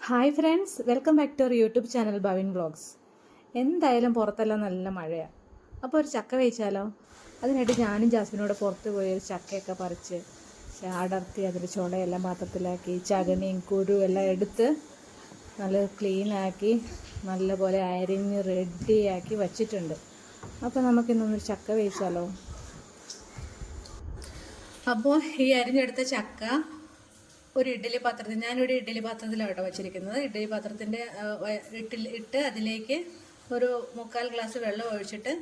Hi friends, welcome back to our YouTube channel Bhavin vlogs. എന്തായാലും പുറത്തെല്ലാം നല്ല മഴയാണ്. അപ്പോൾ ഒരു ചക്ക വേവിച്ചാലോ? അതിനായിട്ട് ഞാനും ജാസ്മിനോട് പുറത്ത് പോയി ഒരു ചക്കയൊക്കെ പറിച്ച് അടർത്തി അതിൽ ചുളയെല്ലാം പാത്രത്തിലാക്കി ചകണിയും കുരുവും എല്ലാം എടുത്ത് നല്ല ക്ലീനാക്കി നല്ലപോലെ അരിഞ്ഞ് റെഡിയാക്കി വച്ചിട്ടുണ്ട്. അപ്പോൾ നമുക്കിന്നൊന്നൊരു ചക്ക വേവിച്ചാലോ? അപ്പോൾ ഈ അരിഞ്ഞെടുത്ത ചക്ക ഒരു ഇഡ്ഡലി പാത്രത്തിൽ, ഞാനിവിടെ ഇഡ്ഡലി പാത്രത്തിലാണ് കേട്ടോ വെച്ചിരിക്കുന്നത്. ഇഡ്ഡലി പാത്രത്തിൻ്റെ ഇട്ട് അതിലേക്ക് ഒരു 3/4 ഗ്ലാസ് വെള്ളം ഒഴിച്ചിട്ട്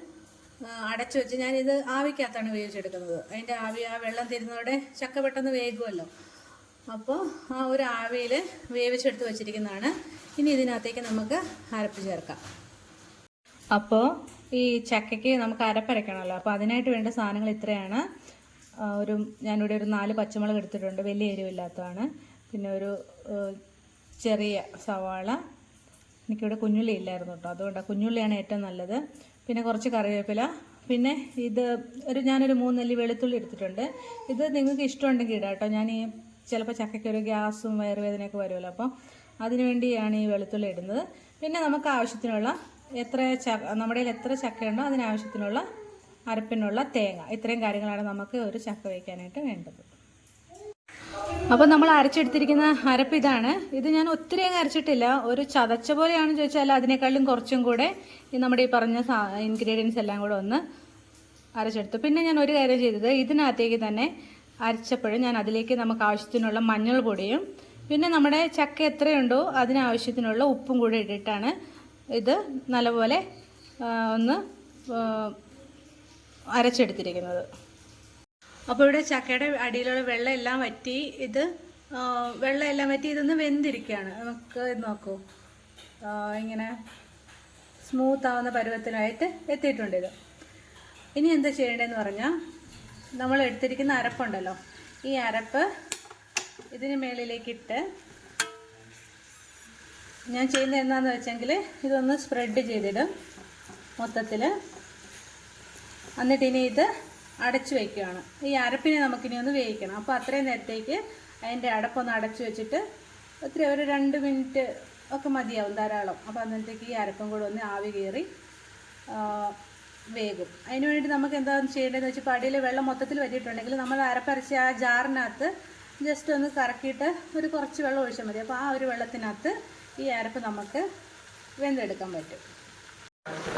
അടച്ചു വെച്ച് ഞാനിത് ആവിക്കകത്താണ് വേവിച്ചെടുക്കുന്നത്. അതിൻ്റെ ആവി, ആ വെള്ളം തരുന്നതോടെ ചക്ക പെട്ടെന്ന് വേകുമല്ലോ. അപ്പോൾ ആ ഒരു ആവിയിൽ വേവിച്ചെടുത്ത് വെച്ചിരിക്കുന്നതാണ്. ഇനി ഇതിനകത്തേക്ക് നമുക്ക് അരപ്പ് ചേർക്കാം. അപ്പോൾ ഈ ചക്കയ്ക്ക് നമുക്ക് അരപ്പരയ്ക്കണമല്ലോ. അപ്പോൾ അതിനായിട്ട് വേണ്ട സാധനങ്ങൾ ഇത്രയാണ്. ഞാനിവിടെ ഒരു 4 പച്ചമുളക് എടുത്തിട്ടുണ്ട്, വലിയ എരിവില്ലാത്തതാണ്. പിന്നെ ഒരു ചെറിയ സവാള, എനിക്കിവിടെ കുഞ്ഞുള്ളി ഇല്ലായിരുന്നു കേട്ടോ, അതുകൊണ്ടാണ്. കുഞ്ഞുള്ളിയാണ് ഏറ്റവും നല്ലത്. പിന്നെ കുറച്ച് കറിവേപ്പില, പിന്നെ ഞാനൊരു 3 അല്ലി വെളുത്തുള്ളി എടുത്തിട്ടുണ്ട്. ഇത് നിങ്ങൾക്ക് ഇഷ്ടമുണ്ടെങ്കിൽ ഇടാം കേട്ടോ. ഞാൻ ചിലപ്പോൾ ചക്കയ്ക്കൊരു ഗ്യാസും വയറുവേദനയൊക്കെ വരുമല്ലോ, അപ്പം അതിനു വേണ്ടിയാണ് ഈ വെളുത്തുള്ളി ഇടുന്നത്. പിന്നെ നമുക്ക് ആവശ്യത്തിനുള്ള നമ്മുടെ കയ്യിൽ എത്ര ചക്കയുണ്ടോ അതിനാവശ്യത്തിനുള്ള അരപ്പിനുള്ള തേങ്ങ, ഇത്രയും കാര്യങ്ങളാണ് നമുക്ക് ഒരു ചക്ക വയ്ക്കാനായിട്ട് വേണ്ടത്. അപ്പോൾ നമ്മൾ അരച്ചെടുത്തിരിക്കുന്ന അരപ്പ് ഇതാണ്. ഇത് ഞാൻ ഒത്തിരി അങ്ങ് അരച്ചിട്ടില്ല, ഒരു ചതച്ച പോലെയാണെന്ന് ചോദിച്ചാൽ അതിനേക്കാളും കുറച്ചും കൂടെ നമ്മുടെ ഈ പറഞ്ഞ ഇൻഗ്രീഡിയൻസ് എല്ലാം കൂടെ ഒന്ന് അരച്ചെടുത്തു. പിന്നെ ഞാൻ ഒരു കാര്യം ചെയ്തത്, ഇതിനകത്തേക്ക് തന്നെ അരച്ചപ്പോഴും ഞാൻ അതിലേക്ക് നമുക്ക് ആവശ്യത്തിനുള്ള മഞ്ഞൾ പൊടിയും പിന്നെ നമ്മുടെ ചക്ക എത്രയുണ്ടോ അതിനാവശ്യത്തിനുള്ള ഉപ്പും കൂടെ ഇട്ടിട്ടാണ് ഇത് നല്ലപോലെ ഒന്ന് അരച്ചെടുത്തിരിക്കുന്നത്. അപ്പോൾ ഇവിടെ ചക്കയുടെ അടിയിലുള്ള വെള്ളം എല്ലാം വറ്റി, ഇതൊന്ന് വെന്തിരിക്കുകയാണ്. നമുക്ക് ഇത് നോക്കൂ, ഇങ്ങനെ സ്മൂത്ത് ആവുന്ന പരുവത്തിനായിട്ട് എത്തിയിട്ടുണ്ട് ഇത്. ഇനി എന്താ ചെയ്യേണ്ടതെന്ന് പറഞ്ഞാൽ, നമ്മൾ എടുത്തിരിക്കുന്ന അരപ്പുണ്ടല്ലോ, ഈ അരപ്പ് ഇതിന് മേളിലേക്കിട്ട് ഞാൻ ചെയ്യുന്നത് എന്താണെന്ന് വെച്ചെങ്കിൽ ഇതൊന്ന് സ്പ്രെഡ് ചെയ്തിടും മൊത്തത്തിൽ. എന്നിട്ട് ഇനി ഇത് അടച്ചു വയ്ക്കുകയാണ്. ഈ അരപ്പിനെ നമുക്കിനി ഒന്ന് വേവിക്കണം. അപ്പോൾ അത്രയും നേരത്തേക്ക് അതിൻ്റെ അടപ്പൊന്ന് അടച്ചു വെച്ചിട്ട് ഒരു 2 മിനിറ്റ് ഒക്കെ മതിയാവും, ധാരാളം. അപ്പോൾ അന്നേരത്തേക്ക് ഈ അരപ്പും കൂടെ ഒന്ന് ആവി കയറി വേകും. അതിന് വേണ്ടിയിട്ട് നമുക്ക് എന്താണെന്ന് ചെയ്യേണ്ടതെന്ന് വെച്ചാൽ, അടിയിൽ വെള്ളം മൊത്തത്തിൽ വറ്റിയിട്ടുണ്ടെങ്കിൽ നമ്മൾ അരപ്പരച്ച് ആ ജാറിനകത്ത് ജസ്റ്റ് ഒന്ന് കറക്കിയിട്ട് കുറച്ച് വെള്ളം ഒഴിച്ചാൽ മതി. അപ്പോൾ ആ ഒരു വെള്ളത്തിനകത്ത് ഈ അരപ്പ് നമുക്ക് വെന്തെടുക്കാൻ പറ്റും.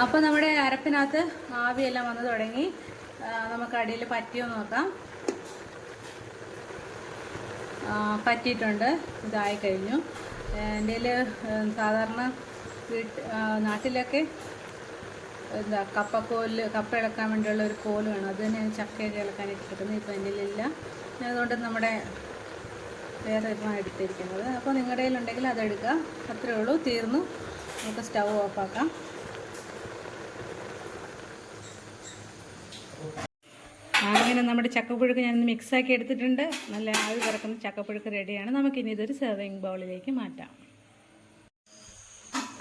അപ്പോൾ നമ്മുടെ അരപ്പിനകത്ത് ആവിയെല്ലാം വന്ന് തുടങ്ങി. നമുക്ക് അടിയിൽ പറ്റിയോ നോക്കാം. പറ്റിയിട്ടുണ്ട്, ഇതായി കഴിഞ്ഞു. എൻ്റെ സാധാരണ നാട്ടിലൊക്കെ കപ്പ ഇളക്കാൻ വേണ്ടിയുള്ള ഒരു കോല് വേണം. അത് തന്നെ ചക്കയൊക്കെ ഇളക്കാനായിട്ട് കിട്ടുന്നത്. ഇപ്പോൾ എൻ്റെ ഇല്ല, അതുകൊണ്ട് നമ്മുടെ വേറെ ഇപ്പം എടുത്തിരിക്കുന്നത്. അപ്പോൾ നിങ്ങളുടെ കയ്യിലുണ്ടെങ്കിൽ അതെടുക്കുക. അത്രയേ ഉള്ളൂ, തീർന്നു. നമുക്ക് സ്റ്റൗ ഓഫാക്കാം. അങ്ങനെ നമ്മുടെ ചക്കപ്പുഴുക്ക് ഞാനൊന്ന് മിക്സാക്കി എടുത്തിട്ടുണ്ട്. നല്ല ആവി പറക്കുന്ന ചക്കപ്പുഴുക്ക് റെഡിയാണ്. നമുക്കിനി ഇതൊരു സെർവിങ് ബൗളിലേക്ക് മാറ്റാം.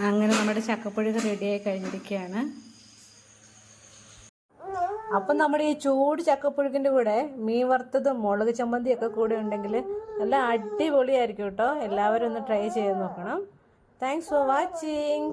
അങ്ങനെ നമ്മുടെ ചക്കപ്പുഴുക്ക് റെഡിയായി കഴിഞ്ഞിരിക്കുകയാണ്. അപ്പം നമ്മുടെ ഈ ചൂട് ചക്കപ്പുഴുക്കിൻ്റെ കൂടെ മീൻ വറുത്തതും മുളക് ചമ്മന്തിയൊക്കെ കൂടെ ഉണ്ടെങ്കിൽ നല്ല അടിപൊളിയായിരിക്കും കേട്ടോ. എല്ലാവരും ഒന്ന് ട്രൈ ചെയ്ത് നോക്കണം. Thanks for watching.